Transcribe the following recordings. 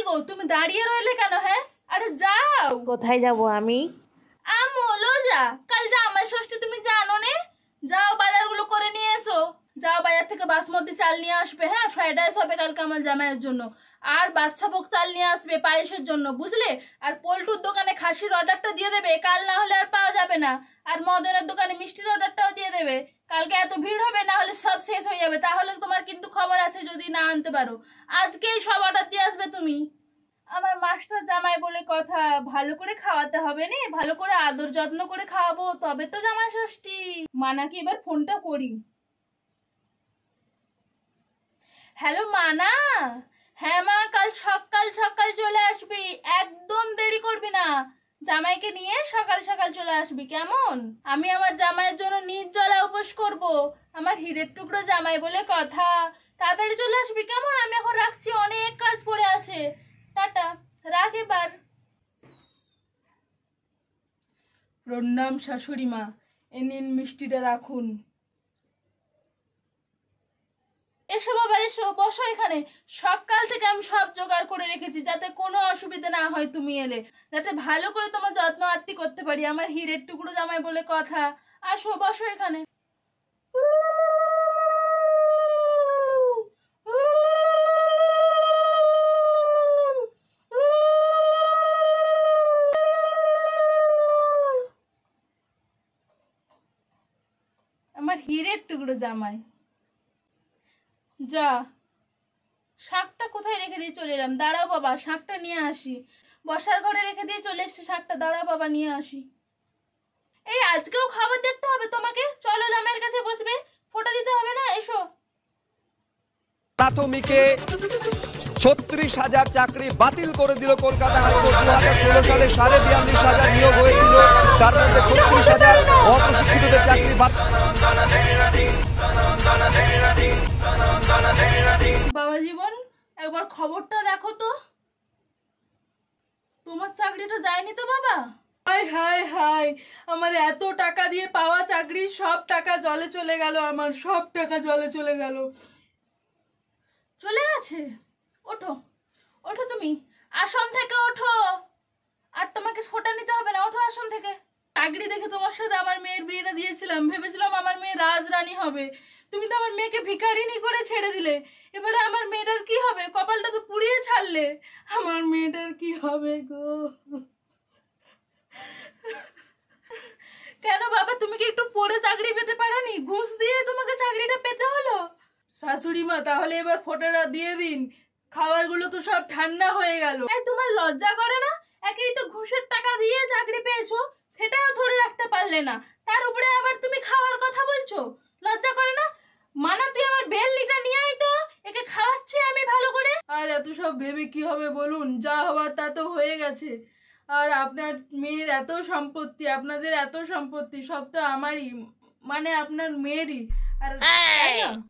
গো তুমি দাঁড়িয়ে রইলে কেন? হ্যাঁ আরে যাও। কোথায় যাব আমি? আমলো যা, কাল জামাই ষষ্ঠী তুমি জানো নে? যাও বাজারগুলো করে নিয়ে এসো। যাও বাজার থেকে বাসমতি চাল নিয়ে আসবে। হ্যাঁ ফ্রাইড রাইস হবে কালকে আমার জামাইয়ের জন্য। আর বাদশা ভোগ চাল নিয়ে আসবে পায়েসের জন্য, বুঝলে? আর পল্টুর দোকানে খাসির অর্ডারটা দিয়ে দেবে, কাল না হলে আর পাওয়া যাবে না। আর মদনের দোকানে মিষ্টির অর্ডারটাও দিয়ে দেবে, কালকে এত ভিড় হবে, না হলে সব শেষ হয়ে যাবে। তাহলে তোমার কিন্তু খবর আছে যদি না আনতে পারো। আজকেই সব অর্ডার দিয়ে আসবে তুমি। আমার মাস্টার জামাই বলে কথা, ভালো করে খাওয়াতে হবে নি, ভালো করে আদর যত্ন করে খাওয়াবো, তবে তো জামাই ষষ্ঠী। মানাকে এবার ফোনটা করি। হ্যালো মানা। হ্যাঁ মা, কাল সকাল সকাল চলে আসবি, একদম দেরি করবি না। জামাইকে নিয়ে সকাল সকাল চলে আসবি, কেমন? আমি আমার জামাইয়ের জন্য নির্জলা উপোস করব। আমার হীরের টুকরো জামাই বলে কথা। তাড়াতাড়ি চলে আসবি কেমন? আমি এখন রাখছি, অনেক কাজ পড়ে আছে। টাটা, রাখ এবার। প্রণাম শাশুড়ি মা, এ নিন মিষ্টিটা রাখুন। এসো বাবা এসো, বসো এখানে। সকাল থেকে আমি সব জোগাড় করে রেখেছি যাতে কোনো অসুবিধা না হয় তুমি এলে, যাতে ভালো করে তোমার যত্ন আত্তি করতে পারি। আমার হীরের টুকরো জামাই বলে কথা। আসো বসো এখানে। আমার হীরের টুকরো জামাই। যা, শাকটা কোথায় রেখে দিয়ে চলে এলাম? দাঁড়াও বাবা, শাকটা নিয়ে আসি। বসার ঘরে রেখে দিয়ে চলে এসছে শাকটা, দাঁড়াও বাবা নিয়ে আসি। এই আজকেও খাবার দেখতে হবে তোমাকে? চলো জামাইয়ের কাছে বসবে, ফোঁটা দিতে হবে না? এসো। প্রাথমিকে ৩৬,০০০ চাকরি বাতিল করে দিল কলকাতা হাইকোর্ট। ২০১৬ সালে ৪২,৫০০ নিয়োগ হয়েছিল, তার মধ্যে ৩৬,০০০ অপ্রশিক্ষিতদের চাকরি বাতিল। বাবা জীবন, একবার খবরটা দেখো তো, তোমার চাকরিটা যায়নি তো বাবা? হাই হাই হাই, আমার এত টাকা দিয়ে পাওয়া চাকরি সব টাকা জলে চলে গেল, আমার সব টাকা জলে চলে গেল। চলে গেছে? ওঠো ওঠো, তুমি আসন থেকে ওঠো। আর তোমাকে ফোঁটা নিতে হবে না, ওঠো আসন থেকে। চাকরি দেখে তোমার সাথে আমার মেয়ের বিয়েটা দিয়েছিলাম, ভেবেছিলাম আমার মেয়ে রাজরানী হবে। তুমি তো আমার মেয়েকে ভিখারিনী করে ছেড়ে দিলে। এবারে আমার মেয়েটার কি হবে? কপালটা তো পুড়িয়ে ছাড়লে। আমার মেয়েটার কি হবে গো? কেন বাবা, তুমি কি একটু পড়ে চাকরি পেতে পারোনি? ঘুষ দিয়ে তোমাকে চাকরিটা পেতে হলো? শাশুড়ি মা, তাহলে এবার ফোঁটাটা দিয়ে দিন, খাবারগুলো তো সব ঠান্ডা হয়ে গেল। তোমার লজ্জা করে না? একেই তো ঘুষের টাকা দিয়ে চাকরি পেয়েছো, সেটাও ধরে রাখতে পারলে না, তার উপরে আবার তুমি খাওয়ার কথা বলছো। লজ্জা করে না? মানা, তুই আমার বেলনিটা নিয়ে আয় তো, একে খাওয়াচ্ছি আমি ভালো করে। আর এত সব ভেবে কি হবে বলুন? যা হওয়ার তা তো হয়ে গেছে। আর আপনার মেয়ের এত সম্পত্তি, আপনাদের এত সম্পত্তি, সব তো আমারই, মানে আপনার মেয়েরই। আর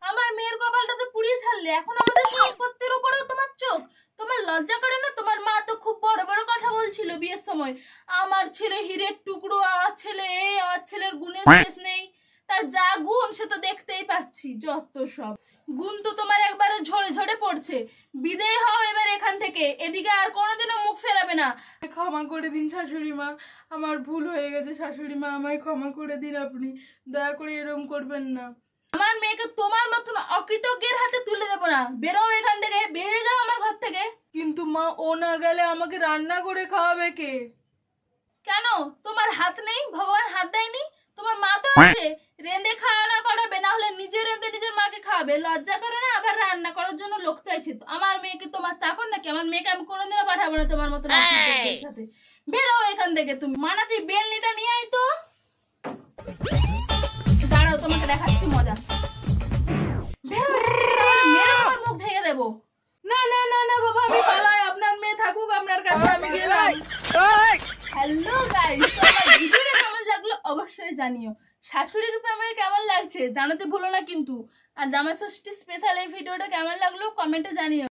আমার মেয়ের কপালটা তো পুড়িয়ে ছাড়লে, এখন আমাদের সম্পত্তির উপরেও তোমার চোখ। তোমার লজ্জা করে না? তোমার মা তো খুব বড় বড় কথা বলছিল বিয়ের সময়, আমার ছেলে হীরের টুকরো, আমার ছেলে এই, আমার ছেলের গুণের শেষ নেই। তার যা গুণ সে তো দেখতেই পাচ্ছি, যত সব গুণ তো তোমার একবারে ঝরে ঝরে পড়ছে। বিদায় হও এবার এখান থেকে, এদিকে আর কোনোদিনও মুখ ফেরাবে না। ক্ষমা করে দিন শাশুড়ি মা, আমার ভুল হয়ে গেছে। শাশুড়ি মা, আমায় ক্ষমা করে দিন, আপনি দয়া করে এরকম করবেন না। আমার মেয়েকে তোমার মতন অকৃতজ্ঞের হাতে তুলে দেবো না। বেরো এখান থেকে, বেরিয়ে যাও আমার ঘর থেকে। কিন্তু মা, ও না গেলে আমাকে রান্না করে খাওয়াবে কে? কেন তোমার হাত নেই? ভগবান হাত দেয়নি? তোমার মা তো আছে, রেঁধে খাওয়ানো করাবে, না হলে নিজে রেঁধে নিজের মাকে খাওয়াবে। লজ্জা করে না? আবার রান্না করার জন্য লোক চাইছে। তো আমার মেয়েকে তোমার চাকর নাকি? আমার মেয়েকে আমি কোনোদিনও পাঠাবো না তোমার মতন অকৃতজ্ঞের সাথে। বেরো এখান থেকে তুমি। মানা, তুই বেলনিটা নিয়ে আয় তো। দাঁড়াও, তোমাকে দেখাচ্ছি মজা। মেয়ের মুখ ভেঙে দেবো। না না না না বাবা, আমি পালাই। আপনার মেয়ে থাকুক আপনার কাছে, আমি গেলাম। হ্যালো গাইস, আমার ভিডিওটা কেমন লাগলো অবশ্যই জানিও। শাশুড়ির রূপে আমাকে কেমন লাগছে জানাতে ভুলো না কিন্তু। আর জামাই ষষ্ঠী স্পেশাল এই ভিডিওটা কেমন লাগলো কমেন্টে জানিও।